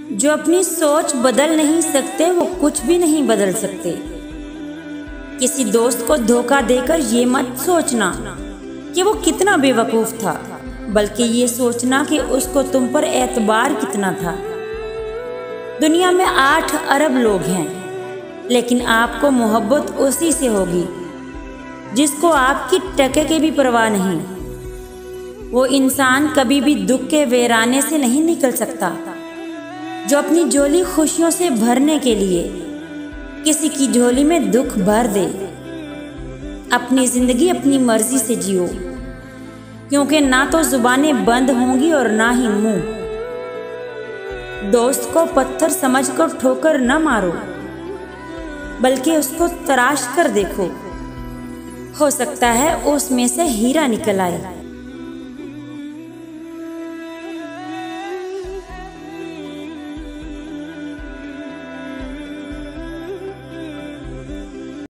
जो अपनी सोच बदल नहीं सकते वो कुछ भी नहीं बदल सकते। किसी दोस्त को धोखा देकर ये मत सोचना कि वो कितना बेवकूफ़ था, बल्कि ये सोचना कि उसको तुम पर एतबार कितना था। दुनिया में 8 अरब लोग हैं, लेकिन आपको मोहब्बत उसी से होगी जिसको आपकी टके की भी परवाह नहीं। वो इंसान कभी भी दुख के वीराने से नहीं निकल सकता जो अपनी झोली खुशियों से भरने के लिए किसी की झोली में दुख भर दे। अपनी जिंदगी अपनी मर्जी से जियो, क्योंकि ना तो जुबानें बंद होंगी और ना ही मुंह। दोस्त को पत्थर समझकर ठोकर न मारो, बल्कि उसको तराश कर देखो, हो सकता है उसमें से हीरा निकल आए।